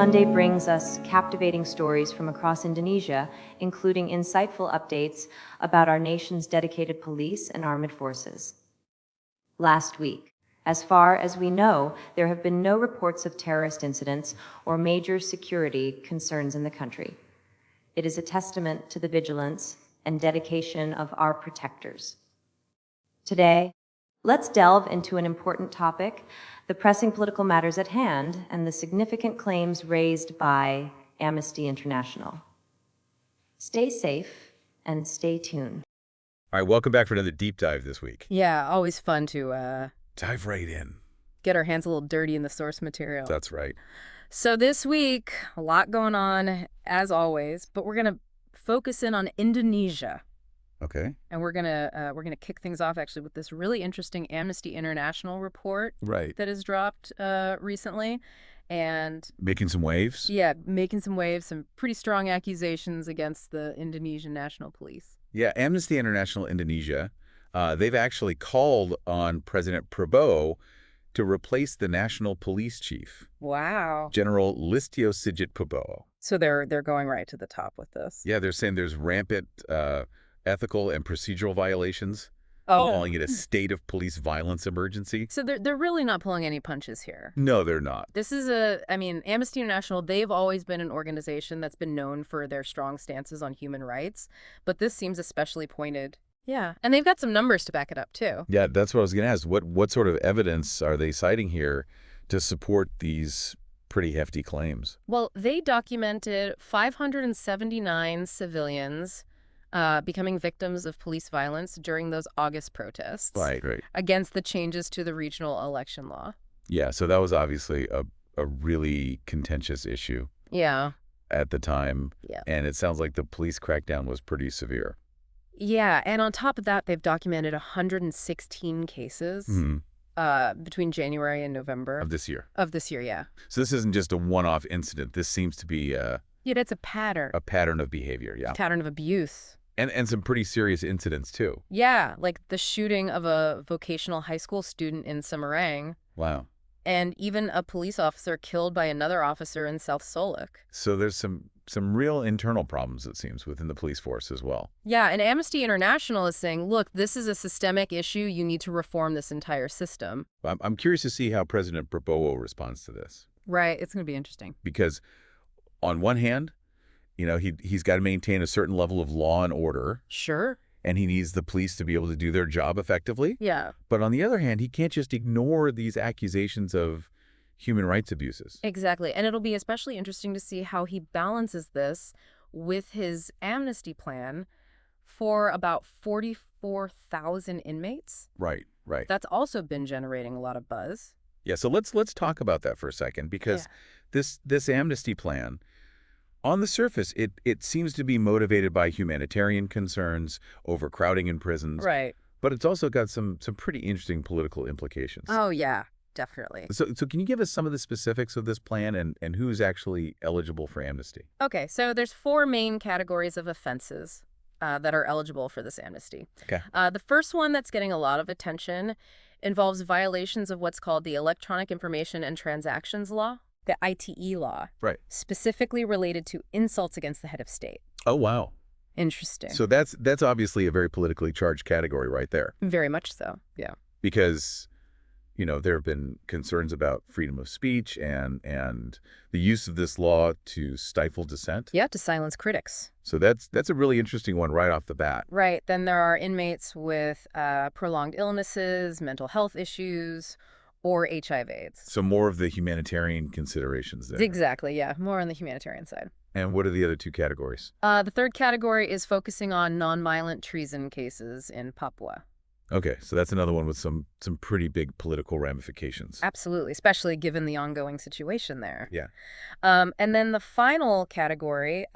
Monday brings us captivating stories from across Indonesia, including insightful updates about our nation's dedicated police and armed forces. Last week, as far as we know, there have been no reports of terrorist incidents or major security concerns in the country. It is a testament to the vigilance and dedication of our protectors. Today, let's delve into an important topic, the pressing political matters at hand and the significant claims raised by Amnesty International. Stay safe and stay tuned. All right, welcome back for another deep dive this week. Yeah, always fun to Dive right in. get our hands a little dirty in the source material. That's right. So this week, a lot going on, as always, but we're going to focus in on Indonesia. Okay. And we're gonna kick things off actually with this really interesting Amnesty International report Right. that has dropped recently, and Making some waves? yeah, making some waves, some pretty strong accusations against the Indonesian National Police. Yeah, Amnesty International Indonesia, they've actually called on President Prabowo to replace the national police chief, Wow. General Listio Sigit Prabowo. So they're going right to the top with this. Yeah, they're saying there's rampant ethical and procedural violations, Oh. calling it a state of police violence emergency. So they're really not pulling any punches here. No, they're not. This is Amnesty International, they've always been an organization that's been known for their strong stances on human rights, but this seems especially pointed. Yeah, and they've got some numbers to back it up, too. Yeah, that's what I was going to ask. What sort of evidence are they citing here to support these pretty hefty claims? Well, they documented 579 civilians becoming victims of police violence during those August protests. Right. Against the changes to the regional election law. Yeah, so that was obviously a really contentious issue Yeah. at the time. Yeah. And it sounds like the police crackdown was pretty severe. Yeah, and on top of that, they've documented 116 cases between January and November. Of this year. Of this year, yeah. So this isn't just a one-off incident. This seems to be Yeah, it's a pattern. a pattern of behavior, yeah. Pattern of abuse. And some pretty serious incidents, too. Yeah, like the shooting of a vocational high school student in Semarang, Wow. and even a police officer killed by another officer in South Solok. So there's some real internal problems, it seems, within the police force as well. Yeah, and Amnesty International is saying, look, this is a systemic issue. You need to reform this entire system. I'm curious to see how President Prabowo responds to this. Right, it's going to be interesting. Because on one hand, you know, he's got to maintain a certain level of law and order, Sure. and he needs the police to be able to do their job effectively. Yeah, But on the other hand, he can't just ignore these accusations of human rights abuses. exactly. And it'll be especially interesting to see how he balances this with his amnesty plan for about 44,000 inmates. Right. That's also been generating a lot of buzz. Yeah, so let's talk about that for a second, because this amnesty plan, on the surface, it seems to be motivated by humanitarian concerns, overcrowding in prisons. Right. But it's also got some pretty interesting political implications. Oh, yeah, definitely. So can you give us some of the specifics of this plan and who's actually eligible for amnesty? Okay, so there's 4 main categories of offenses that are eligible for this amnesty. Okay. The first one that's getting a lot of attention involves violations of what's called the Electronic Information and Transactions Law, the ITE Law. Right. Specifically related to insults against the head of state. Oh, wow. Interesting. So that's obviously a very politically charged category right there. Very much so, yeah. Because, you know, there have been concerns about freedom of speech and the use of this law to stifle dissent. Yeah, to silence critics. So that's a really interesting one right off the bat. Right. Then there are inmates with prolonged illnesses, mental health issues, or HIV/AIDS. So more of the humanitarian considerations there. Exactly, yeah. More on the humanitarian side. And what are the other 2 categories? The third category is focusing on nonviolent treason cases in Papua. Okay, so that's another one with some pretty big political ramifications. Absolutely, especially given the ongoing situation there. Yeah. And then the final category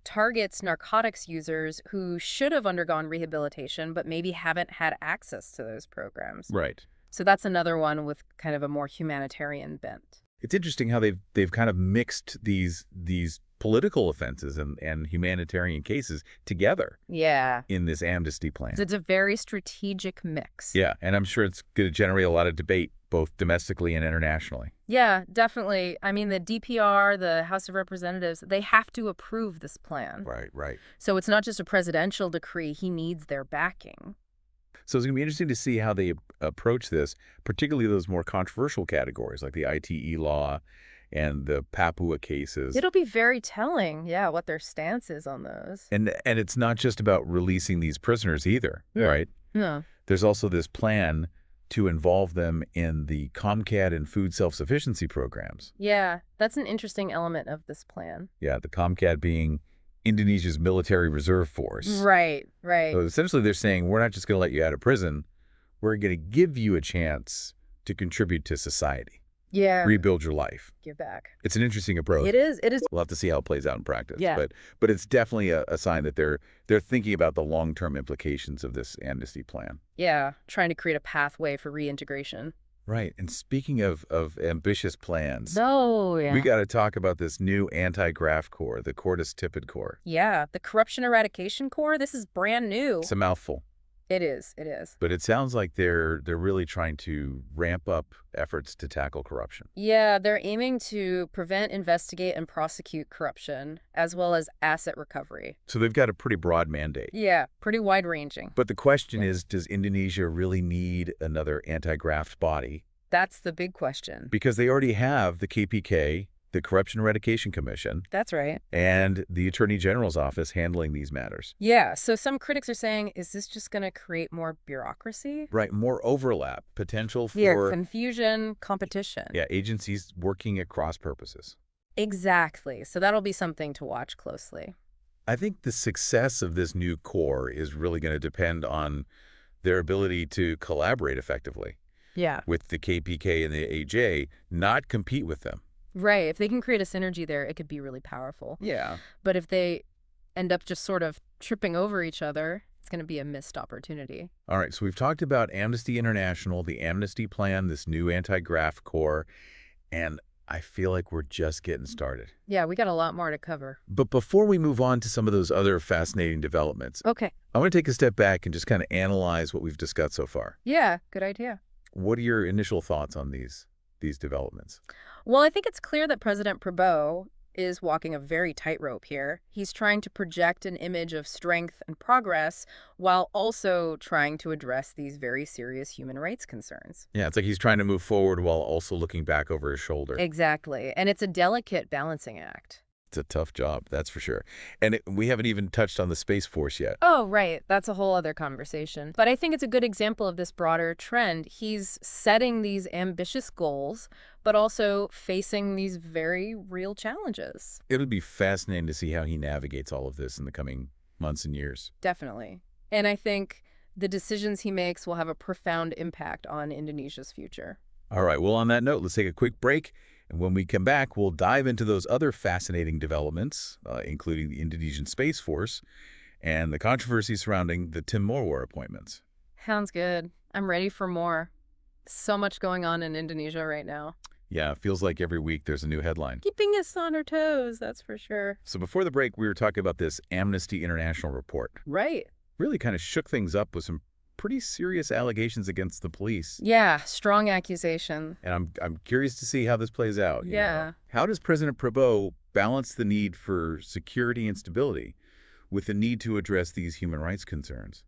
targets narcotics users who should have undergone rehabilitation but maybe haven't had access to those programs. Right. So that's another one with kind of a more humanitarian bent. It's interesting how they've kind of mixed these political offenses and humanitarian cases together. Yeah. In this amnesty plan. It's a very strategic mix. Yeah, and I'm sure it's going to generate a lot of debate both domestically and internationally. Yeah, definitely. I mean, the DPR, the House of Representatives, they have to approve this plan. Right, right. So it's not just a presidential decree. He needs their backing. So it's going to be interesting to see how they approach this, particularly those more controversial categories like the ITE Law and the Papua cases. It'll be very telling, yeah, what their stance is on those. And it's not just about releasing these prisoners either, right? No. There's also this plan to involve them in the COMCAT and food self-sufficiency programs. Yeah, that's an interesting element of this plan. Yeah, the COMCAT being Indonesia's military reserve force. Right, right. So essentially they're saying, we're not just going to let you out of prison, we're going to give you a chance to contribute to society. Yeah. Rebuild your life. Give back. It's an interesting approach. It is. It is. We'll have to see how it plays out in practice. Yeah. But it's definitely a sign that they're thinking about the long-term implications of this amnesty plan. Yeah, trying to create a pathway for reintegration. Right. And speaking of ambitious plans, Oh, yeah. we got to talk about this new anti-graft corps, the Cordis Tippett Corps. Yeah, the Corruption Eradication Corps, this is brand new. It's a mouthful. It is. It is. But it sounds like they're really trying to ramp up efforts to tackle corruption. Yeah, they're aiming to prevent, investigate, and prosecute corruption, as well as asset recovery. So they've got a pretty broad mandate. Yeah, pretty wide-ranging. But the question is, does Indonesia really need another anti-graft body? That's the big question. Because they already have the KPK, the Corruption Eradication Commission, That's right. and the Attorney General's office handling these matters. Yeah, so some critics are saying, is this just going to create more bureaucracy? Right, more overlap, potential for Yeah, confusion, competition. yeah, agencies working at cross purposes. Exactly. So that'll be something to watch closely. I think the success of this new corps is really going to depend on their ability to collaborate effectively Yeah. with the KPK and the AJ, not compete with them. Right. If they can create a synergy there, it could be really powerful. Yeah. But if they end up just sort of tripping over each other, it's going to be a missed opportunity. All right, so we've talked about Amnesty International, the amnesty plan, this new anti-graft corps, and I feel like we're just getting started. Yeah, we got a lot more to cover. But before we move on to some of those other fascinating developments, Okay. I want to take a step back and just kind of analyze what we've discussed so far. Yeah, good idea. What are your initial thoughts on these developments? Well, I think it's clear that President Prabowo is walking a very tightrope here. He's trying to project an image of strength and progress while also trying to address these very serious human rights concerns. Yeah, it's like he's trying to move forward while also looking back over his shoulder. Exactly. And it's a delicate balancing act. It's a tough job, that's for sure. And we haven't even touched on the Space Force yet. Oh, right. That's a whole other conversation. But I think it's a good example of this broader trend. He's setting these ambitious goals, but also facing these very real challenges. It'll be fascinating to see how he navigates all of this in the coming months and years. Definitely. And I think the decisions he makes will have a profound impact on Indonesia's future. All right, well, on that note, let's take a quick break. And when we come back, we'll dive into those other fascinating developments, including the Indonesian Space Force and the controversy surrounding the Tim Mawar appointments. Sounds good. I'm ready for more. So much going on in Indonesia right now. Yeah, it feels like every week there's a new headline. Keeping us on our toes, that's for sure. So before the break, we were talking about this Amnesty International report. Right. Really kind of shook things up with some pretty serious allegations against the police. Yeah, strong accusation. And I'm curious to see how this plays out. You Yeah. know? How does President Prabowo balance the need for security and stability with the need to address these human rights concerns?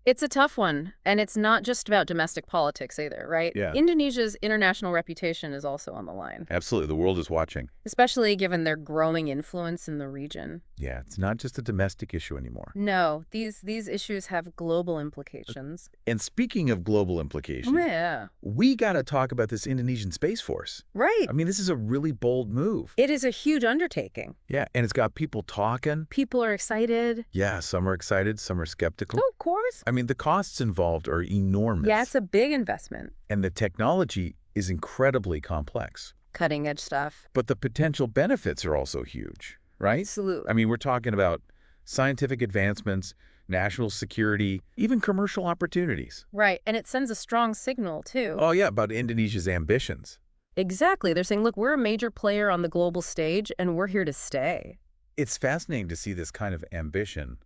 It's a tough one, and it's not just about domestic politics either, right? Yeah. Indonesia's international reputation is also on the line, Absolutely. The world is watching. especially given their growing influence in the region. Yeah, it's not just a domestic issue anymore. No, these issues have global implications. And speaking of global implications, Yeah. we got to talk about this Indonesian Space Force. Right. I mean, this is a really bold move. It is a huge undertaking. Yeah, and it's got people talking. People are excited. Yeah, some are excited, some are skeptical. Oh, of course. I mean, the costs involved are enormous. Yeah, it's a big investment. And the technology is incredibly complex. Cutting edge stuff. But the potential benefits are also huge, right? Absolutely. I mean, we're talking about scientific advancements, national security, even commercial opportunities. Right. And it sends a strong signal, too. Oh, yeah, about Indonesia's ambitions. Exactly. They're saying, look, we're a major player on the global stage, and we're here to stay. It's fascinating to see this kind of ambition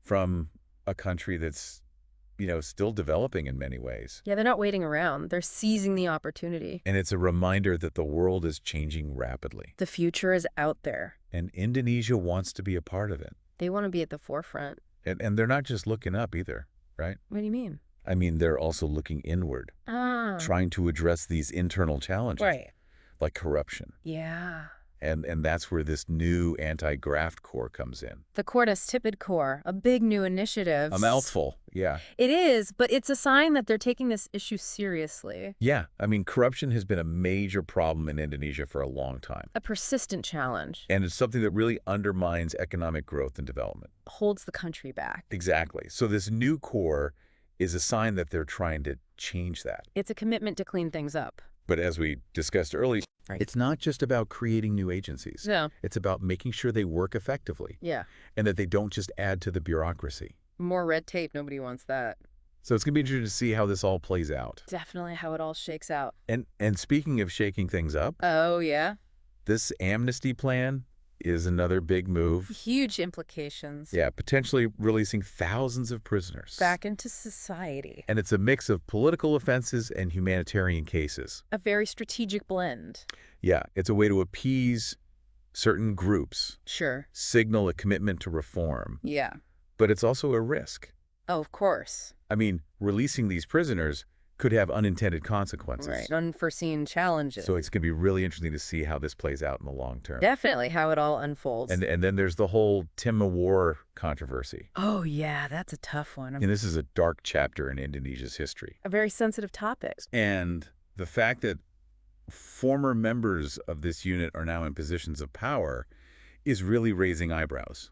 from a country that's, still developing in many ways. Yeah, they're not waiting around. They're seizing the opportunity. And it's a reminder that the world is changing rapidly. The future is out there. And Indonesia wants to be a part of it. They want to be at the forefront. And they're not just looking up either, right? What do you mean? I mean, they're also looking inward, trying to address these internal challenges, Right. like corruption. Yeah. And that's where this new anti-graft corps comes in. The Tipid Corps, a big new initiative. A mouthful, yeah. It is, but it's a sign that they're taking this issue seriously. Yeah, I mean, corruption has been a major problem in Indonesia for a long time. A persistent challenge. And it's something that really undermines economic growth and development. Holds the country back. Exactly. So this new corps is a sign that they're trying to change that. It's a commitment to clean things up. But as we discussed earlier, it's not just about creating new agencies. No. It's about making sure they work effectively. Yeah. And that they don't just add to the bureaucracy. More red tape. Nobody wants that. So it's going to be interesting to see how this all plays out. Definitely how it all shakes out. And speaking of shaking things up, Oh, yeah? this amnesty plan is another big move. Huge implications. Yeah, potentially releasing thousands of prisoners. Back into society. And it's a mix of political offenses and humanitarian cases. A very strategic blend. Yeah, it's a way to appease certain groups, Sure. signal a commitment to reform. Yeah. But it's also a risk. Oh, of course. I mean, releasing these prisoners could have unintended consequences. Right. Unforeseen challenges. So it's going to be really interesting to see how this plays out in the long term. Definitely how it all unfolds. And then there's the whole Timor controversy. Oh, yeah, that's a tough one. And this is a dark chapter in Indonesia's history. A very sensitive topic. And the fact that former members of this unit are now in positions of power is really raising eyebrows.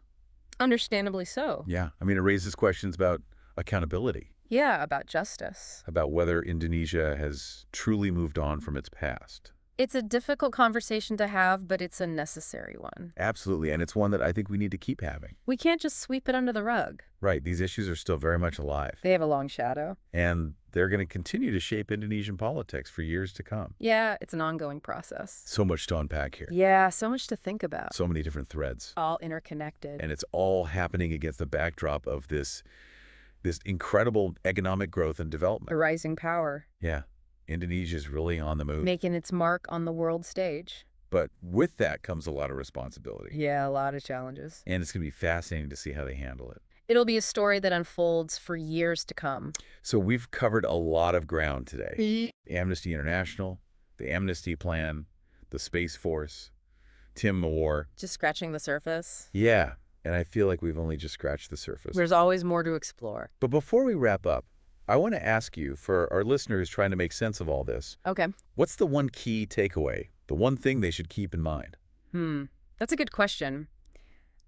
Understandably so. Yeah. I mean, it raises questions about accountability, Yeah, about justice. about whether Indonesia has truly moved on from its past. It's a difficult conversation to have, but it's a necessary one. Absolutely. And it's one that I think we need to keep having. We can't just sweep it under the rug. Right. These issues are still very much alive. They have a long shadow. And they're going to continue to shape Indonesian politics for years to come. Yeah, it's an ongoing process. So much to unpack here. Yeah, so much to think about. So many different threads. All interconnected. And it's all happening against the backdrop of this incredible economic growth and development. A rising power. Yeah. Indonesia is really on the move. Making its mark on the world stage. But with that comes a lot of responsibility. Yeah, a lot of challenges. And it's going to be fascinating to see how they handle it. It'll be a story that unfolds for years to come. So we've covered a lot of ground today. Amnesty International, the Amnesty Plan, the Space Force, Timor. Just scratching the surface. Yeah. And I feel like we've only just scratched the surface. There's always more to explore. But before we wrap up, I want to ask you, for our listeners trying to make sense of all this, Okay. what's the one key takeaway, the one thing they should keep in mind? That's a good question.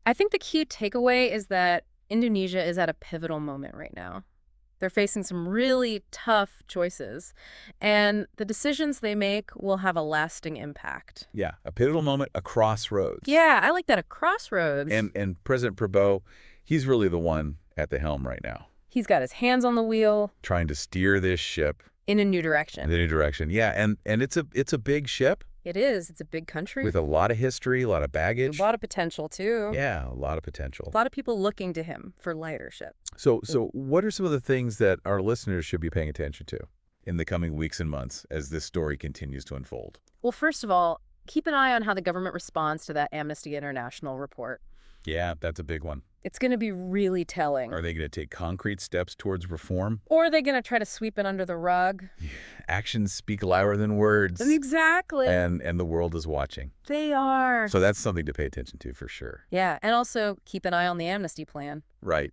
I think the key takeaway is that Indonesia is at a pivotal moment right now. They're facing some really tough choices, and the decisions they make will have a lasting impact. Yeah, a pivotal moment, a crossroads. Yeah, I like that, a crossroads. And President Prabowo, he's really the one at the helm right now. He's got his hands on the wheel. Trying to steer this ship in a new in direction. the new direction. Yeah, and it's a big ship It is. It's a big country. with a lot of history, a lot of baggage. A lot of potential, too. Yeah, a lot of potential. A lot of people looking to him for leadership. So what are some of the things that our listeners should be paying attention to in the coming weeks and months as this story continues to unfold? Well, first of all, keep an eye on how the government responds to that Amnesty International report. Yeah, that's a big one. It's going to be really telling. Are they going to take concrete steps towards reform? Or are they going to try to sweep it under the rug? Actions speak louder than words. Exactly. And the world is watching. They are. So that's something to pay attention to for sure. Yeah, and also keep an eye on the amnesty plan. Right.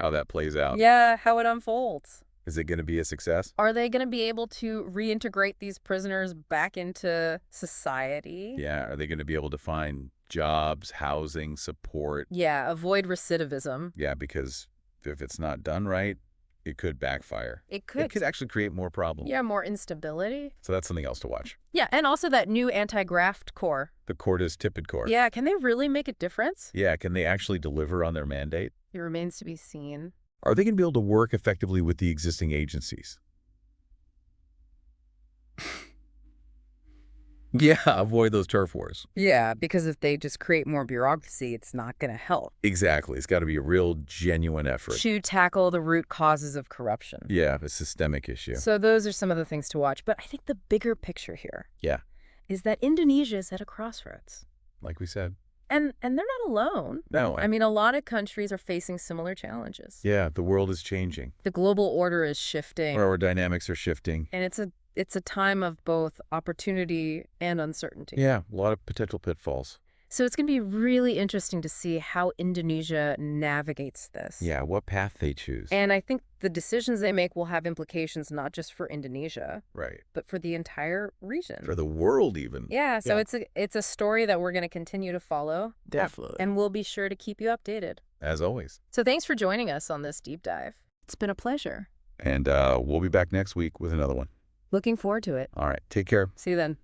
How that plays out. Yeah, how it unfolds. Is it going to be a success? Are they going to be able to reintegrate these prisoners back into society? Yeah. Are they going to be able to find jobs, housing, support? Yeah, avoid recidivism. Yeah, because if it's not done right, it could backfire. It could. It could actually create more problems. Yeah, more instability. So that's something else to watch. Yeah, and also that new anti-graft corps. The Cortes Tipid Corps. Yeah, can they really make a difference? Yeah, can they actually deliver on their mandate? It remains to be seen. Are they going to be able to work effectively with the existing agencies? Yeah, avoid those turf wars. Yeah, because if they just create more bureaucracy, it's not going to help Exactly. It's got to be a real genuine effort. to tackle the root causes of corruption. Yeah, a systemic issue. So those are some of the things to watch. But I think the bigger picture here Yeah, is that Indonesia is at a crossroads. like we said. And they're not alone. No, I mean, a lot of countries are facing similar challenges. yeah, the world is changing. The global order is shifting. Our dynamics are shifting. And it's a time of both opportunity and uncertainty. Yeah, a lot of potential pitfalls. So it's going to be really interesting to see how Indonesia navigates this. Yeah, what path they choose. And I think the decisions they make will have implications not just for Indonesia, Right. but for the entire region. For the world even. Yeah, so Yeah. it's a story that we're going to continue to follow. Definitely. And we'll be sure to keep you updated. As always. So thanks for joining us on this deep dive. It's been a pleasure. And we'll be back next week with another one. Looking forward to it. All right, take care. See you then.